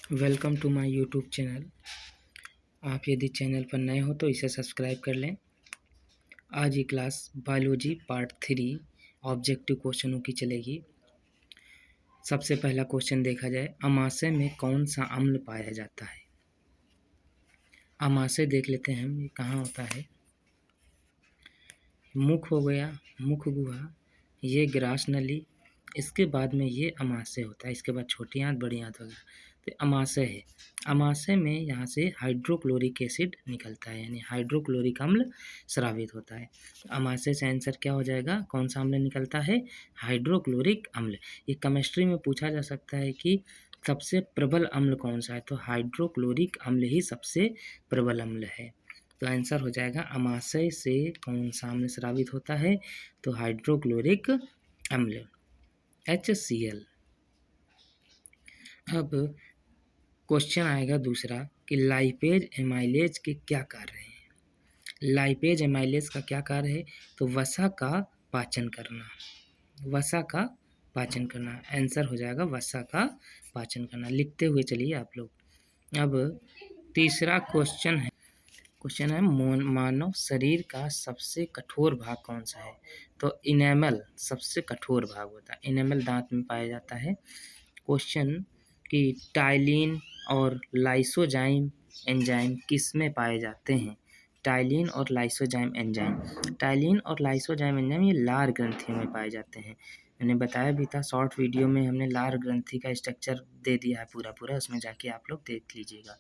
Welcome to my YouTube channel. आप यदि channel पर नए हो तो इसे सब्सक्राइब कर लें। आज ये क्लास बायोलॉजी पार्ट 3 ऑब्जेक्टिव क्वेश्चनों की चलेगी। सबसे पहला क्वेश्चन देखा जाए, अमाशय में कौन सा अम्ल पाया जाता है। अमाशय देख लेते हैं हम, ये कहाँ होता है। मुख हो गया, मुख गुहा, ये ग्रास नली, इसके बाद में ये अमाशय होता है, इसके बाद छोटी आंत बड़ी आंत वगैरह, तो अमाशय है। अमाशय में यहाँ से हाइड्रोक्लोरिक एसिड निकलता है, यानी हाइड्रोक्लोरिक अम्ल स्रावित होता है। तो अमाशय से आंसर क्या हो जाएगा, कौन सा अम्ल निकलता है, हाइड्रोक्लोरिक अम्ल। ये केमिस्ट्री में पूछा जा सकता है कि सबसे प्रबल अम्ल कौन सा है, तो हाइड्रोक्लोरिक अम्ल ही सबसे प्रबल अम्ल है। तो आंसर हो जाएगा अमाशय से कौन सा अम्ल स्रावित होता है, तो हाइड्रोक्लोरिक अम्ल HCl। अब क्वेश्चन आएगा दूसरा कि लाइपेज एमाइलेज के क्या कार्य हैं। लाइपेज एमाइलेज का क्या कार्य है, तो वसा का पाचन करना, वसा का पाचन करना। आंसर हो जाएगा वसा का पाचन करना। लिखते हुए चलिए आप लोग। अब तीसरा क्वेश्चन है मानव शरीर का सबसे कठोर भाग कौन सा है, तो इनेमल सबसे कठोर भाग होता है। इनेमल दांत में पाया जाता है। क्वेश्चन कि टाइलिन और लाइसोजाइम एंजाइम किस में पाए जाते हैं। टाइलिन और लाइसोजाइम एंजाइम, टाइलिन और लाइसोजाइम एंजाइम ये लार ग्रंथियों में पाए जाते हैं। मैंने बताया भी था शॉर्ट वीडियो में, हमने लार ग्रंथि का स्ट्रक्चर दे दिया है पूरा, उसमें जाके आप लोग देख लीजिएगा।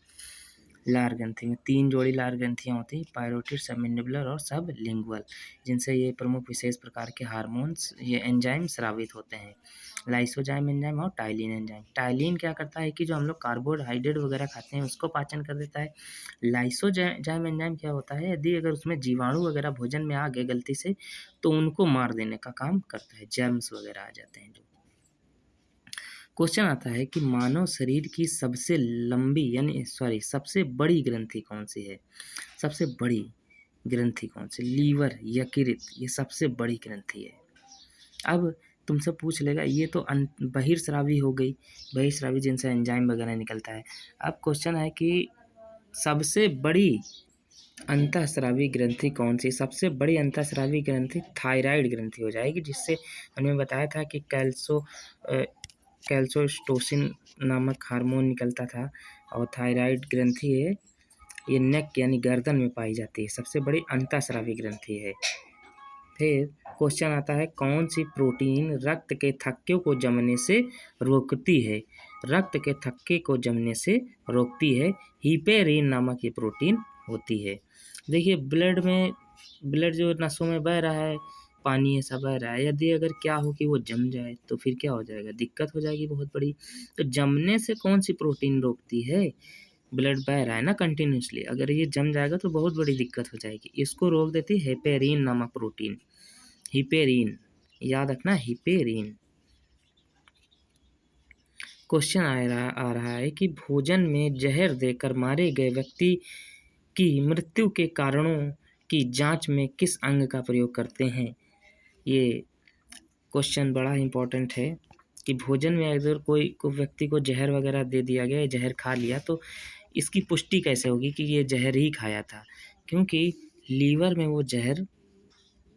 लार ग्रंथि में 3 जोड़ी लार ग्रंथियाँ होती हैं, पायरोटिड, सबमेंडिबुलर और सबलिंगुअल, जिनसे ये प्रमुख विशेष प्रकार के हार्मोन्स, ये एंजाइम स्रावित होते हैं। लाइसोजाइम एंजाइम और टाइलिन एंजाइम। टाइलिन क्या करता है कि जो हम लोग कार्बोहाइड्रेट वगैरह खाते हैं उसको पाचन कर देता है। लाइसोजाइम एंजाइम क्या होता है, यदि अगर उसमें जीवाणु वगैरह भोजन में आ गए गलती से तो उनको मार देने का काम करता है, जर्म्स वगैरह आ जाते हैं जो। क्वेश्चन आता है कि मानव शरीर की सबसे लंबी सबसे बड़ी ग्रंथि कौन सी है। सबसे बड़ी ग्रंथि कौन सी, लीवर, यकृत, ये सबसे बड़ी ग्रंथि है। अब तुमसे पूछ लेगा ये तो बहिर्स्रावी हो गई, बहिर्स्रावी जिनसे एंजाइम वगैरह निकलता है। अब क्वेश्चन है कि सबसे बड़ी अंतःस्रावी ग्रंथि कौन सी। सबसे बड़ी अंतःस्रावी ग्रंथि थायराइड ग्रंथि हो जाएगी, जिससे हमने बताया था कि कैल्सोस्टोसिन नामक हार्मोन निकलता था, और थायराइड ग्रंथि है, ये नेक यानी गर्दन में पाई जाती है, सबसे बड़ी अंतःस्रावी ग्रंथि है। फिर क्वेश्चन आता है कौन सी प्रोटीन रक्त के थक्के को जमने से रोकती है। रक्त के थक्के को जमने से रोकती है, हिपेरिन नामक ये प्रोटीन होती है। देखिए ब्लड जो नसों में बह रहा है, पानी ऐसा बह रहा है, यदि अगर क्या हो कि वो जम जाए तो फिर क्या हो जाएगा, दिक्कत हो जाएगी बहुत बड़ी। तो जमने से कौन सी प्रोटीन रोकती है, ब्लड बह रहा है ना कंटिन्यूसली, अगर ये जम जाएगा तो बहुत बड़ी दिक्कत हो जाएगी। इसको रोक देती है हेपेरिन नामक प्रोटीन, हिपेरिन, याद रखना हिपेरिन। क्वेश्चन आ रहा है कि भोजन में जहर देकर मारे गए व्यक्ति की मृत्यु के कारणों की जांच में किस अंग का प्रयोग करते हैं। ये क्वेश्चन बड़ा इंपॉर्टेंट है कि भोजन में अगर कोई व्यक्ति को जहर वगैरह दे दिया गया, जहर खा लिया, तो इसकी पुष्टि कैसे होगी कि ये जहर ही खाया था, क्योंकि लीवर में वो जहर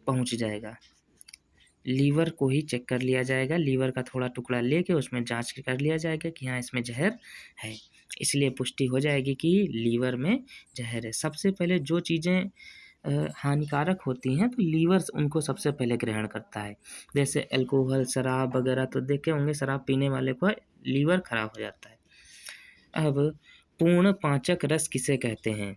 पहुंच जाएगा। लीवर को ही चेक कर लिया जाएगा, लीवर का थोड़ा टुकड़ा लेके उसमें जांच कर लिया जाएगा कि हाँ इसमें जहर है, इसलिए पुष्टि हो जाएगी कि लीवर में जहर है। सबसे पहले जो चीज़ें हानिकारक होती हैं तो लीवर उनको सबसे पहले ग्रहण करता है, जैसे अल्कोहल, शराब वगैरह, तो देखे होंगे शराब पीने वाले को लीवर खराब हो जाता है। अब पूर्ण पाचक रस किसे कहते हैं।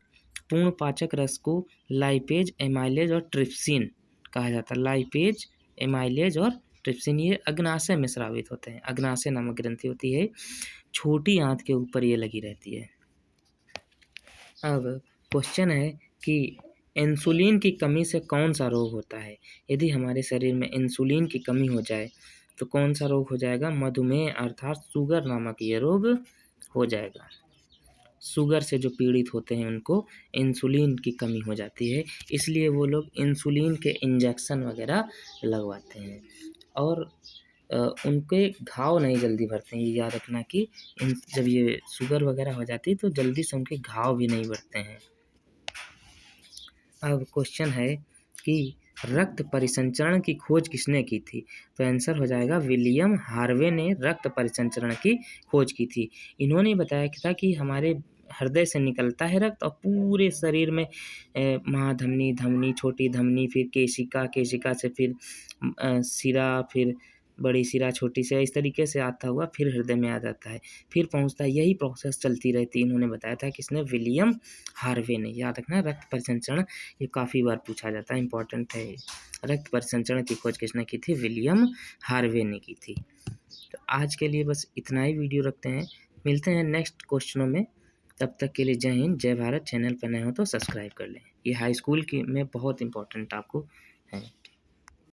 पूर्ण पाचक रस को लाइपेज, एमाइलेज और ट्रिप्सिन कहा जाता है। लाइपेज, एमाइलेज और ट्रिप्सिन ये अग्नाशय में स्रावित होते हैं। अग्नाशय नामक ग्रंथि होती है, छोटी आंत के ऊपर ये लगी रहती है। अब क्वेश्चन है कि इंसुलिन की कमी से कौन सा रोग होता है। यदि हमारे शरीर में इंसुलिन की कमी हो जाए तो कौन सा रोग हो जाएगा, मधुमेह अर्थात शुगर नामक ये रोग हो जाएगा। शुगर से जो पीड़ित होते हैं उनको इंसुलिन की कमी हो जाती है, इसलिए वो लोग इंसुलिन के इंजेक्शन वगैरह लगवाते हैं। और उनके घाव नहीं जल्दी भरते हैं। ये याद रखना कि जब ये शुगर वगैरह हो जाती है तो जल्दी से उनके घाव भी नहीं भरते हैं। अब क्वेश्चन है कि रक्त परिसंचरण की खोज किसने की थी? तो आंसर हो जाएगा विलियम हार्वे ने रक्त परिसंचरण की खोज की थी। इन्होंने बताया था कि हमारे हृदय से निकलता है रक्त और पूरे शरीर में महाधमनी, धमनी, छोटी धमनी, फिर केशिका, केशिका से फिर सिरा, फिर बड़ी सिरा, छोटी सिरा, इस तरीके से आता हुआ फिर हृदय में आ जाता है, फिर पहुंचता है। यही प्रोसेस चलती रहती है। इन्होंने बताया था किसने? विलियम हार्वे ने। याद रखना रक्त परिसंचरण ये काफ़ी बार पूछा जाता है, इंपॉर्टेंट है। रक्त परिसंचरण की खोज किसने की थी? विलियम हार्वे ने की थी। तो आज के लिए बस इतना ही वीडियो रखते हैं, मिलते हैं नेक्स्ट क्वेश्चनों में। तब तक के लिए जय हिंद, जय भारत। चैनल पर नए हो तो सब्सक्राइब कर लें। ये हाई स्कूल की में बहुत इंपॉर्टेंट आपको है।